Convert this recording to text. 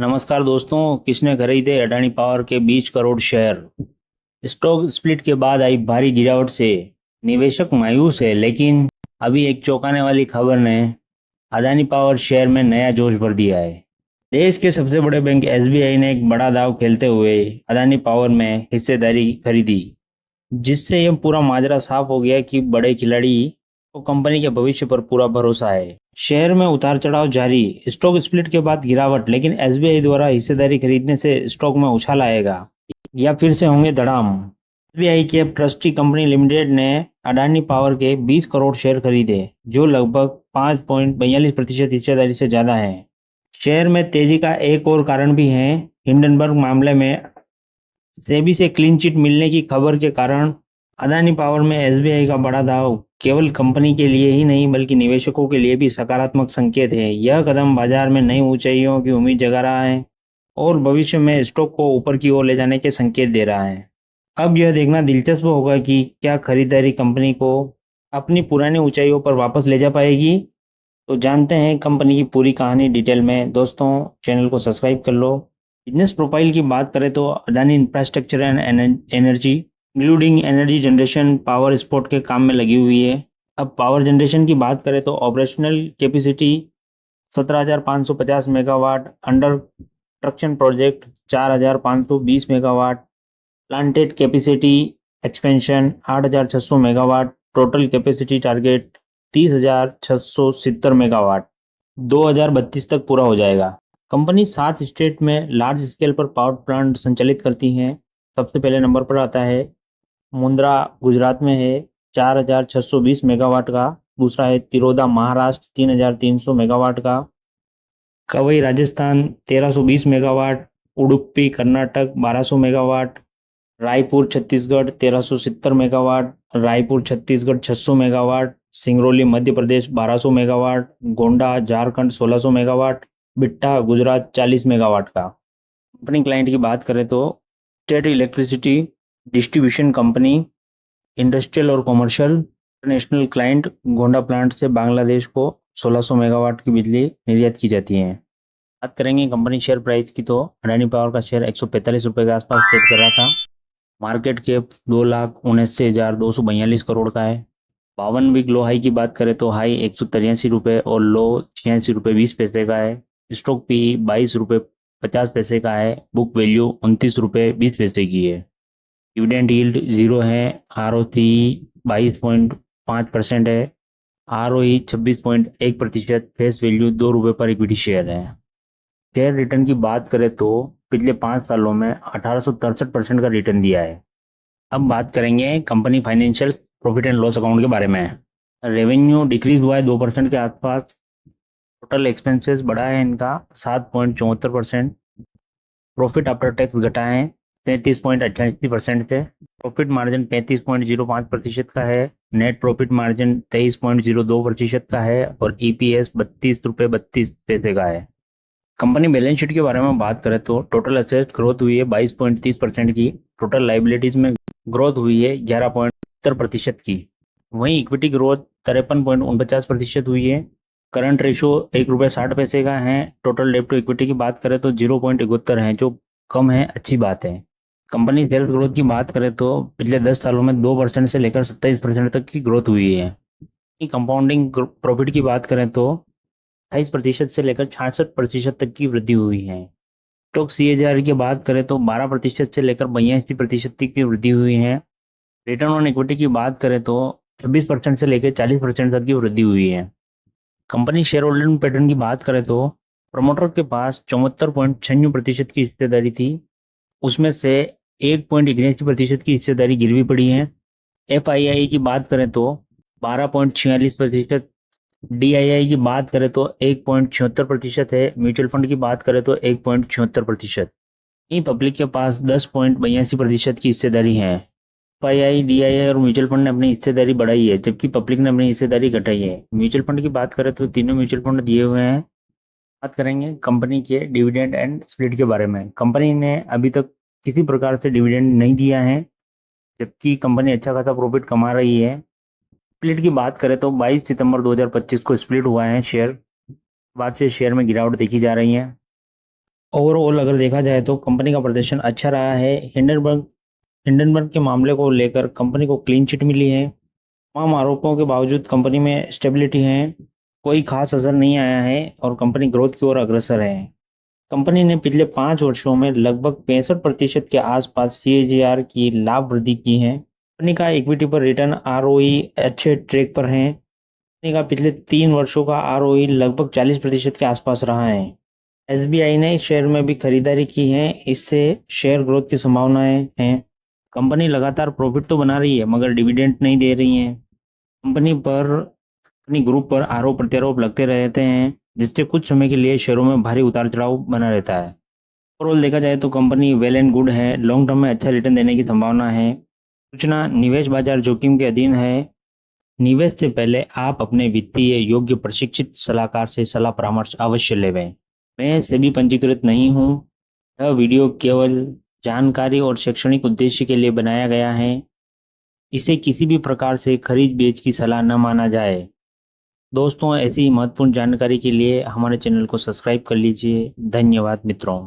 नमस्कार दोस्तों। किसने खरीदे अडानी पावर के 20 करोड़ शेयर? स्टॉक स्प्लिट के बाद आई भारी गिरावट से निवेशक मायूस है, लेकिन अभी एक चौंकाने वाली खबर ने अडानी पावर शेयर में नया जोश भर दिया है। देश के सबसे बड़े बैंक एसबीआई ने एक बड़ा दांव खेलते हुए अडानी पावर में हिस्सेदारी खरीदी, जिससे यह पूरा माजरा साफ हो गया कि बड़े खिलाड़ी को कंपनी के भविष्य पर पूरा भरोसा है। शेयर में उतार चढ़ाव जारी, स्टॉक स्प्लिट के बाद गिरावट, लेकिन एसबीआई द्वारा हिस्सेदारी खरीदने से स्टॉक में उछाल आएगा या फिर से होंगे धड़ाम। एसबीआई के ट्रस्टी कंपनी लिमिटेड ने अडानी पावर के 20 करोड़ शेयर खरीदे, जो लगभग 5.42% हिस्सेदारी से ज्यादा है। शेयर में तेजी का एक और कारण भी है। हिंडनबर्ग मामले में सेबी से क्लीन चिट मिलने की खबर के कारण अडानी पावर में एसबीआई का बड़ा दाव केवल कंपनी के लिए ही नहीं बल्कि निवेशकों के लिए भी सकारात्मक संकेत है। यह कदम बाजार में नई ऊंचाइयों की उम्मीद जगा रहा है और भविष्य में स्टॉक को ऊपर की ओर ले जाने के संकेत दे रहा है। अब यह देखना दिलचस्प होगा कि क्या खरीदारी कंपनी को अपनी पुरानी ऊंचाइयों पर वापस ले जा पाएगी। तो जानते हैं कंपनी की पूरी कहानी डिटेल में। दोस्तों, चैनल को सब्सक्राइब कर लो। बिजनेस प्रोफाइल की बात करें तो Adani infrastructure and energy, including energy generation, power sport के काम में लगी हुई है। अब पावर जनरेशन की बात करें तो operational capacity 17,550 megawatt, under construction project 4,520 megawatt, planted capacity expansion 8,600 megawatt, total capacity target 30,670 megawatt 2032 तक पूरा हो जाएगा। कंपनी 7 स्टेट में लार्ज स्केल पर पावर प्लांट संचालित करती हैं। सबसे पहले नंबर पर आता है मुंद्रा, गुजरात में है 4,620 मेगावाट का। दूसरा है तिरोदा, महाराष्ट्र 3,300 मेगावाट का। Kawai, Rajasthan 1,320 megawatt. Udupi, Karnataka 1,200 megawatt. Raipur, Chhattisgarh 1,370 megawatt. Raipur, Chhattisgarh 600 megawatt. Singrauli, Madhya Pradesh 1,200 megawatt. Gonda, Jharkhand 1,600 megawatt. Bitta, Gujarat 40 megawatt का। कंपनी क्लाइंट की बात करें तो state electricity distribution company, industrial और commercial. International client, Gonda plant से बांग्लादेश को 1,600 मेगावाट की बिजली निर्यात की जाती है। बात करेंगे कंपनी शेयर प्राइस की तो अडानी पावर का शेयर 145 रुपये के आसपास ट्रेड कर रहा था। मार्केट कैप 2,79,242 करोड़ का है। 52 वीक लो हाई की बात करें तो हाई 183 रुपये और लो 86 रुपये 20 पैसे का है। स्टॉक पी 22 रुपये 50 पैसे का है। बुक वैल्यू 29 रुपये 20 पैसे की है। डिविडेंड यील्ड 0 है। आरओसी 22.5% है। आरओई 26.1%। फेस वैल्यू 2 रुपये पर इक्विटी शेयर है। शेयर रिटर्न की बात करें तो पिछले 5 सालों में 1863% का रिटर्न दिया है। अब बात करेंगे company financial profit and loss account के बारे में। रेवेन्यू डिक्रीज हुआ है 2% के आसपास। टोटल एक्सपेंसेस बढ़ा है इनका 7.74%। प्रॉफिट आफ्टर टैक्स घटा है 33.88% से। प्रॉफिट मार्जिन 35.05% का है। नेट प्रॉफिट मार्जिन 23.02% का है और ईपीएस 32 रुपये 32 पैसे का है। कंपनी बैलेंस शीट के बारे में बात करें तो टोटल एसेट ग्रोथ हुई है 22.30% की। टोटल लाइबिलिटीज में ग्रोथ हुई है 11.70% की। वहीं इक्विटी ग्रोथ 53.49% हुई है। करंट रेशो 1 रुपये 60 पैसे का है। टोटल डेट टू इक्विटी की बात करें तो 0.71 है, जो कम है, अच्छी बात है। कंपनी सेल्स ग्रोथ की बात करें तो पिछले 10 सालों में 2% से लेकर 27% तक की ग्रोथ हुई है। कंपाउंडिंग प्रॉफिट की बात करें तो 28% से लेकर 66% तक की वृद्धि हुई है। स्टॉक सीएजीआर की बात करें तो 12% से लेकर 82% तक की वृद्धि हुई है। रिटर्न ऑन इक्विटी की बात करें तो 26% से लेकर 40% तक की वृद्धि हुई है। कंपनी शेयर होल्डिंग पैटर्न की बात करें तो प्रमोटर के पास 74.96% की हिस्सेदारी थी, उसमें से 1.81% की हिस्सेदारी गिरवी पड़ी है। एफआईआई की बात करें तो 12.46%। डीआईआई की बात करें तो 1.76% है। म्यूचुअल फंड की बात करें तो 1.76%। इन पब्लिक के पास 10.82% की हिस्सेदारी है। एफआईआई, डीआईआई और म्यूचुअल फंड ने अपनी हिस्सेदारी बढ़ाई है, जबकि पब्लिक ने अपनी हिस्सेदारी घटाई है। म्यूचुअल फंड की बात करें तो तीनों म्यूचुअल फंड दिए हुए हैं। बात करेंगे कंपनी के डिविडेंड एंड स्प्लिट के बारे में। कंपनी ने अभी तक किसी प्रकार से डिविडेंड नहीं दिया है, जबकि कंपनी अच्छा खासा प्रॉफिट कमा रही है। स्प्लिट की बात करें तो 22 सितंबर 2025 को स्प्लिट हुआ है शेयर। बाद से शेयर में गिरावट देखी जा रही है। ओवरऑल अगर देखा जाए तो कंपनी का प्रदर्शन अच्छा रहा है। हिंडनबर्ग के मामले को लेकर कंपनी को क्लीन चिट मिली है। तमाम आरोपों के बावजूद कंपनी में स्टेबिलिटी है, कोई खास असर नहीं आया है और कंपनी ग्रोथ की ओर अग्रसर है। कंपनी ने पिछले 5 वर्षों में लगभग 65% के आसपास सीएजीआर की लाभ वृद्धि की है। कंपनी का इक्विटी पर रिटर्न आरओई अच्छे ट्रैक पर है। कंपनी का पिछले 3 वर्षों का आरओई लगभग 40% के आसपास रहा है। एसबीआई ने इस शेयर में भी खरीदारी की है, इससे शेयर ग्रोथ की संभावनाएं हैं। कंपनी लगातार प्रॉफिट तो बना रही है मगर डिविडेंड नहीं दे रही है। कंपनी ग्रुप पर आरोप प्रत्यारोप लगते रहते हैं, जिससे कुछ समय के लिए शेयरों में भारी उतार चढ़ाव बना रहता है। ओवरऑल देखा जाए तो कंपनी वेल एंड गुड है, लॉन्ग टर्म में अच्छा रिटर्न देने की संभावना है। सूचना निवेश बाजार जोखिम के अधीन है। निवेश से पहले आप अपने वित्तीय योग्य प्रशिक्षित सलाहकार से सलाह परामर्श अवश्य लें। मैं सेबी पंजीकृत नहीं हूँ। यह वीडियो केवल जानकारी और शैक्षणिक उद्देश्य के लिए बनाया गया है। इसे किसी भी प्रकार से खरीद बेच की सलाह न माना जाए। दोस्तों, ऐसी महत्वपूर्ण जानकारी के लिए हमारे चैनल को सब्सक्राइब कर लीजिए। धन्यवाद मित्रों।